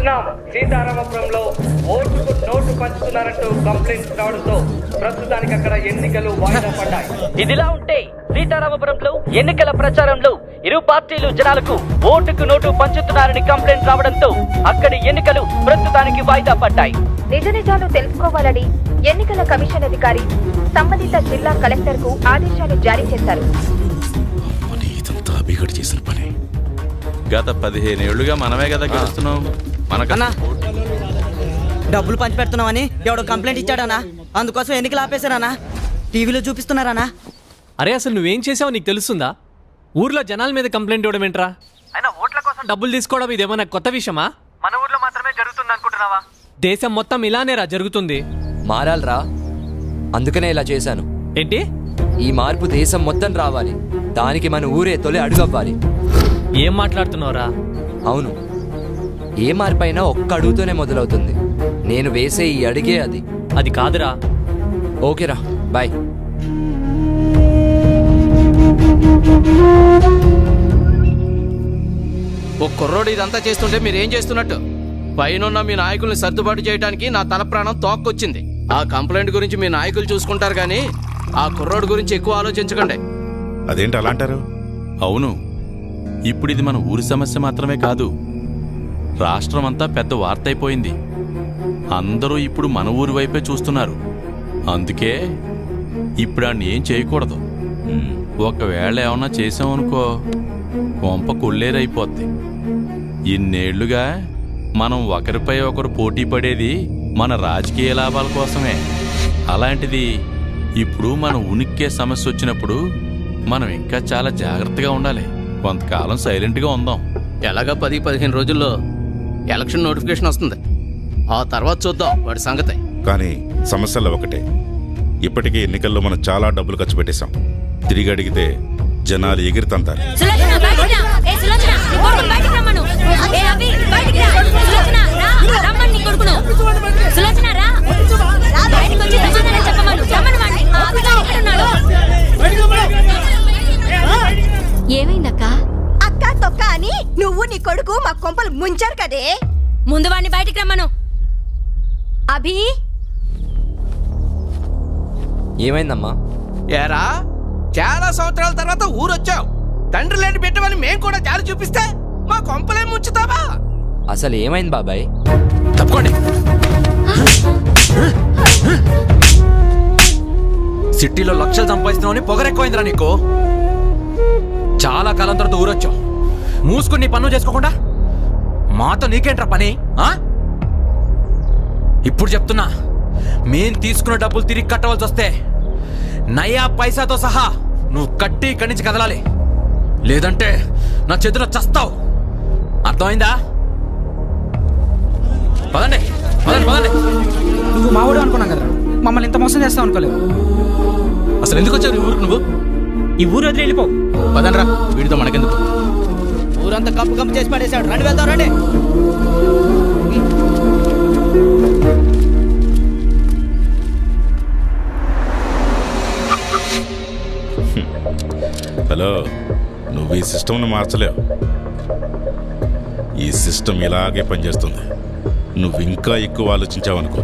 చూస్తున్నాం. సీతారామపురంలో ఓటుకు note పంచుతున్నారంటూ complaints రావడంతో ప్రస్తుతానికి అక్కడ ఎన్నికలు వాయిదా పడ్డాయి. ఇదిలా ఉంటే సీతారామపురంలో ఎన్నికల ప్రచారంలో ఇరు పార్టీలు జనాలకు ఓటుకు నోటు పంచుతున్నారని కంప్లైంట్ రావడంతో అక్కడి ఎన్నికలు ప్రస్తుతానికి వాయిదా పడ్డాయి. నిజ నిజాలు తెలుసుకోవాలని ఎన్నికల కమిషన్ అధికారి సంబంధిత జిల్లా కలెక్టర్ కు ఆదేశాలు జారీ చేశారు. గత 15 ఏళ్లుగా మనమే కదా గెలుస్తున్నాం. మనకన్నా డబ్బులు పంచి పెడుతున్నామని ఎవడో కంప్లైంట్ ఇచ్చాడనా, అందుకోసం ఎన్నికలు ఆపేశారనా, టీవీలో చూపిస్తున్నారనా. అరే అసలు నువ్వేం చేసావు నీకు తెలుస్తుందా? ఊర్లో జనాల మీద కంప్లైంట్ ఇవ్వడం ఏంట్రా? అయినా ఓట్ల కోసం డబ్బులు తీసుకోవడం ఇదేమన్నా కొత్త విషయమా? మన ఊర్లో మాత్రమే జరుగుతుంది అనుకుంటున్నావా? దేశం మొత్తం ఇలానేరా జరుగుతుంది. మారాలరా, అందుకనే ఇలా చేశాను. ఏంటి? ఈ మార్పు దేశం మొత్తం రావాలి, దానికి మన ఊరే తొలి అడుగవ్వాలి. ఏం మాట్లాడుతున్నావురా? అవును, ఏ మార్పైనా ఒక్క అడుగుతోనే మొదలవుతుంది. నేను వేసే ఈ అడిగే అది. అది కాదురా. ఓకేరా, బాయ్. ఓ కుర్రోడు ఇదంతా చేస్తుంటే మీరేం చేస్తున్నట్టు? పైన మీ నాయకుల్ని సర్దుబాటు చేయడానికి నా తల ప్రాణం తోక్కొచ్చింది. ఆ కంప్లైంట్ గురించి మీ నాయకులు చూసుకుంటారు కానీ ఆ కుర్రోడు గురించి ఎక్కువ ఆలోచించకండి. అదేంటి అలా అంటారు? అవును, ఇప్పుడు ఇది మన ఊరి సమస్య మాత్రమే కాదు, రాష్ట్రం అంతా పెద్ద వార్త అయిపోయింది. అందరూ ఇప్పుడు మన ఊరి వైపే చూస్తున్నారు. అందుకే ఇప్పుడు ఆడిని ఏం చేయకూడదు. ఒకవేళ ఏమన్నా చేసామనుకో కొంప కొల్లేరైపోద్ది. ఇన్నేళ్లుగా మనం ఒకరిపై ఒకరు పోటీ పడేది మన రాజకీయ లాభాల కోసమే. అలాంటిది ఇప్పుడు మన ఉనికే సమస్య వచ్చినప్పుడు మనం ఇంకా చాలా జాగ్రత్తగా ఉండాలి. కొంతకాలం సైలెంట్గా ఉందాం. ఎలాగా 10-15 రోజుల్లో ఎలక్షన్ నోటిఫికేషన్ వస్తుంది. ఆ తర్వాత చూద్దాం వాడి సంగతి. కానీ సమస్యల్లో ఒకటే, ఇప్పటికే ఎన్నికల్లో మనం చాలా డబ్బులు ఖర్చు పెట్టేశాం. తిరిగి అడిగితే జనాలు ఎగిరితంతారు. ఏమైందక్క? అక్క తొక్క అని నువ్వు నీ కొడుకు మా కొంపలు ముంచారు కదే. ముందు వాడిని బయటికి రమ్మను. అభి, ఏమైందమ్మా? ఏరా, చాలా సంవత్సరాల తర్వాత ఊరొచ్చావు. తండ్రి లేని బిడ్డవని మేం కూడా జాలి చూపిస్తే మా కొంపలే ముంచుతావా? అసలు ఏమైంది బాబాయ్? తప్పుకోండి. సిటీలో లక్షలు సంపాదిస్తున్నావని పొగరెక్కువైందిరా నీకు. చాలా కాలం తర్వాత ఊరొచ్చావు, మూసుకుని నీ పనులు చేసుకోకుండా మాతో నీకేంట్రా పని? ఇప్పుడు చెప్తున్నా, మేం తీసుకున్న డబ్బులు తిరిగి కట్టవలసి వస్తే నయా పైసాతో సహా నువ్వు కట్టి ఇక్కడి నుంచి కదలాలి, లేదంటే నా చేతిలో చస్తావు. అర్థమైందా? పదండి పదండి పదండి. నువ్వు మావాడు అనుకున్నాం కదా, మమ్మల్ని ఇంత మోసం చేస్తావు అనుకోలేదు. అసలు ఎందుకు వచ్చావు ఈ ఊరికి? నువ్వు ఈ ఊరు వదిలి వెళ్ళిపో. పదండ్రా, వీడితో మనకెందుకు? ఊరంతా కప్పు కప్పు చేసి పడేశాడు. రండి వెళ్తాం, రండి. హలో, నువ్వు ఈ సిస్టమ్ను మార్చలేవు. ఈ సిస్టమ్ ఇలాగే పనిచేస్తుంది. నువ్వు ఇంకా ఎక్కువ ఆలోచించావనుకో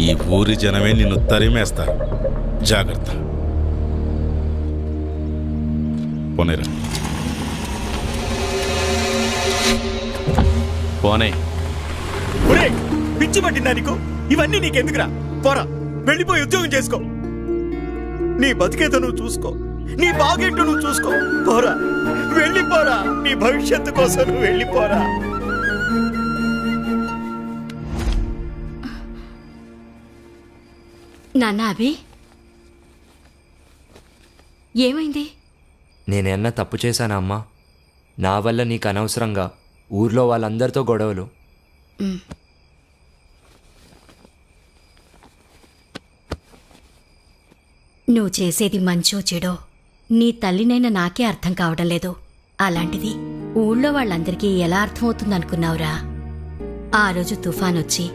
ఈ ఊరి జనమే నిన్ను తరిమేస్తారు. జాగ్రత్త. పోనేరా. పోనే. పిచ్చి పట్టిందా నీకు? ఇవన్నీ నీకెందుకురా? పోరా, వెళ్ళిపోయి ఉద్యోగం చేసుకో. నీ బతికేతో నువ్వు చూసుకో, నీ బాగేంటో నువ్వు చూసుకో. పోరా, వెళ్ళిపోరా. నీ భవిష్యత్తు కోసం నువ్వు వెళ్ళిపోరా. నాన్న, అభి ఏమైంది? నేనేమన్నా తప్పు చేశానా అమ్మా? నా వల్ల నీకు అనవసరంగా ఊర్లో వాళ్ళందరితో గొడవలు. నువ్వు చేసేది మంచో చెడో నీ తల్లినైనా నాకే అర్థం కావడం లేదు. అలాంటిది ఊళ్ళో వాళ్ళందరికీ ఎలా అర్థమవుతుందనుకున్నావురా? ఆ రోజు తుఫానొచ్చి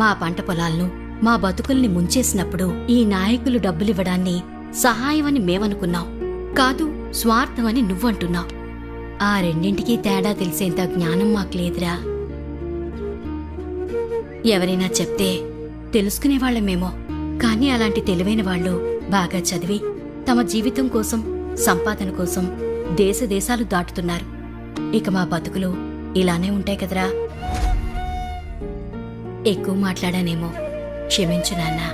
మా పంట పొలాలను, మా బతుకుల్ని ముంచేసినప్పుడు ఈ నాయకులు డబ్బులివ్వడాన్ని సహాయమని మేమనుకున్నాం, కాదు స్వార్థమని నువ్వంటున్నావు. ఆ రెండింటికీ తేడా తెలిసేంత జ్ఞానం మాకు లేదురా. ఎవరైనా చెప్తే తెలుసుకునేవాళ్లమేమో, కానీ అలాంటి తెలివైన వాళ్ళు బాగా చదివి తమ జీవితం కోసం, సంపాదన కోసం దేశ దేశాలు దాటుతున్నారు. ఇక మా బతుకులు ఇలానే ఉంటాయి కదరా. ఎక్కువ మాట్లాడానేమో, క్షమించు నాన్నా.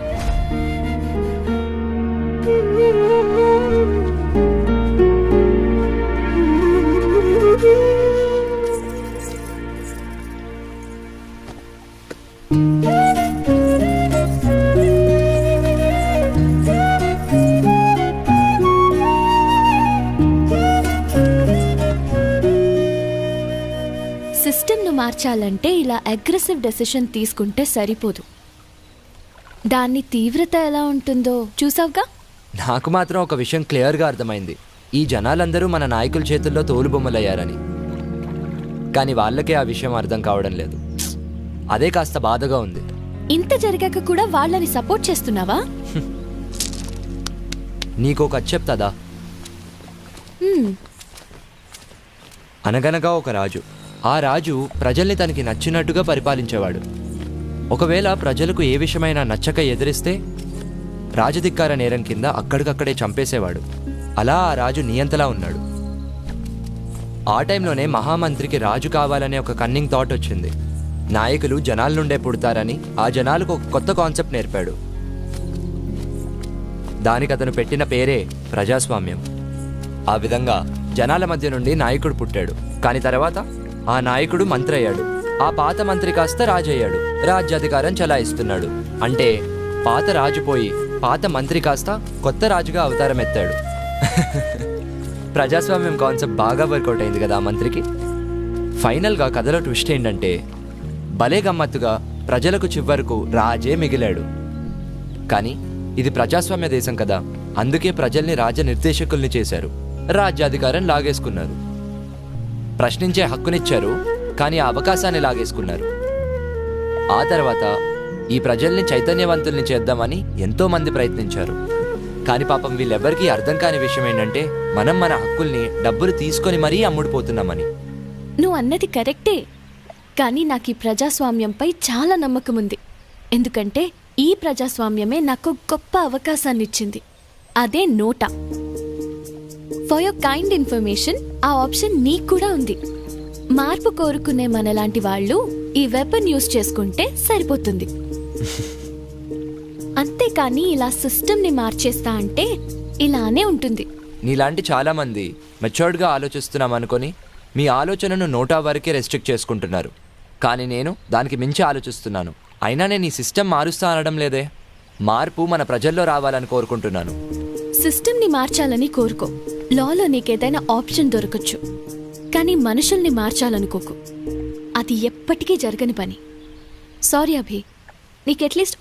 సిస్టమ్ను మార్చాలంటే ఇలా అగ్రెసివ్ డెసిషన్ తీసుకుంటే సరిపోదు. దాన్ని తీవ్రత ఎలా ఉంటుందో చూసావుగా. నాకు మాత్రం ఒక విషయం క్లియర్గా అర్థమైంది. ఈ జనాలందరూ మన నాయకుల చేతుల్లో తోలుబొమ్మలయ్యారని. కానీ వాళ్ళకే ఆ విషయం అర్థం కావడం లేదు. అదే కాస్త బాధగా ఉంది. ఇంత జరిగాక కూడా వాళ్ళని సపోర్ట్ చేస్తున్నావా? నీకు ఒక చెప్తాదా? అనగనగా ఒక రాజు. ఆ రాజు ప్రజల్ని తనకి నచ్చినట్టుగా పరిపాలించేవాడు. ఒకవేళ ప్రజలకు ఏ విషయమైనా నచ్చక ఎదిరిస్తే రాజధిక్కార నేరం కింద అక్కడికక్కడే చంపేసేవాడు. అలా ఆ రాజు నియంతలా ఉన్నాడు. ఆ టైంలోనే మహామంత్రికి రాజు కావాలనే ఒక కన్నింగ్ థాట్ వచ్చింది. నాయకులు జనాల నుండే పుడతారని ఆ జనాలకు ఒక కొత్త కాన్సెప్ట్ నేర్పాడు. దానికి అతను పెట్టిన పేరే ప్రజాస్వామ్యం. ఆ విధంగా జనాల మధ్య నుండి నాయకుడు పుట్టాడు. కానీ తర్వాత ఆ నాయకుడు మంత్రి అయ్యాడు. ఆ పాత మంత్రి కాస్త రాజు అయ్యాడు. రాజ్యాధికారం చలాయిస్తున్నాడు. అంటే పాత రాజు పోయి పాత మంత్రి కాస్త కొత్త రాజుగా అవతారం ఎత్తాడు. ప్రజాస్వామ్యం కాన్సెప్ట్ బాగా వర్కౌట్ అయింది కదా ఆ మంత్రికి. ఫైనల్గా కథలో ట్విస్ట్ ఏంటంటే భలే గమ్మత్తుగా ప్రజలకు చివరకు రాజే మిగిలాడు. కానీ ఇది ప్రజాస్వామ్య దేశం కదా, అందుకే ప్రజల్ని రాజనిర్దేశకుల్ని చేశారు. రాజ్యాధికారం లాగేసుకున్నారు. ప్రశ్నించే హక్కునిచ్చారు, కానీ ఆ అవకాశాన్ని లాగేసుకున్నారు. ఆ తర్వాత ఈ ప్రజల్ని చైతన్యవంతుల్ని చేద్దామని ఎంతో మంది ప్రయత్నించారు. కానీ పాపం వీళ్ళెవ్వరికీ అర్థం కాని విషయం ఏంటంటే మనం మన హక్కుల్ని డబ్బులు తీసుకొని మరీ అమ్ముడుపోతున్నామని. నువ్వు అన్నది కరెక్టే, కానీ నాకు ఈ ప్రజాస్వామ్యంపై చాలా నమ్మకం ఉంది. ఎందుకంటే ఈ ప్రజాస్వామ్యమే నాకు గొప్ప అవకాశాన్ని ఇచ్చింది. అదే నోటా. ఫర్ యువర్ కైండ్ ఇన్ఫర్మేషన్, ఆ ఆప్షన్ నీకు కూడా ఉంది. మార్పు కోరుకునే మనలాంటి వాళ్ళు ఈ వెపన్ యూజ్ చేసుకుంటే సరిపోతుంది. అంతేకాని ఇలా సిస్టమ్ని మార్చేస్తా అంటే ఇలానే ఉంటుంది. నీలాంటి చాలా మంది మెచ్యూర్డ్గా ఆలోచిస్తున్నాం అనుకొని మీ ఆలోచనను నోటా వరకే రెస్ట్రిక్ట్ చేసుకుంటున్నారు. కానీ నేను దానికి మించి ఆలోచిస్తున్నాను. అయినా నేను ఈ సిస్టమ్ మారుస్తా అనడం లేదే. మార్పు మన ప్రజల్లో రావాలని కోరుకుంటున్నాను. సిస్టమ్ని మార్చాలని కోరుకో. లాలో నీకేదైనా ఆప్షన్ దొరకచ్చు, కానీ మనుషుల్ని మార్చాలనుకోకు. అది ఎప్పటికీ జరగని పని. సారీ అభి, నీకు అట్లీస్ట్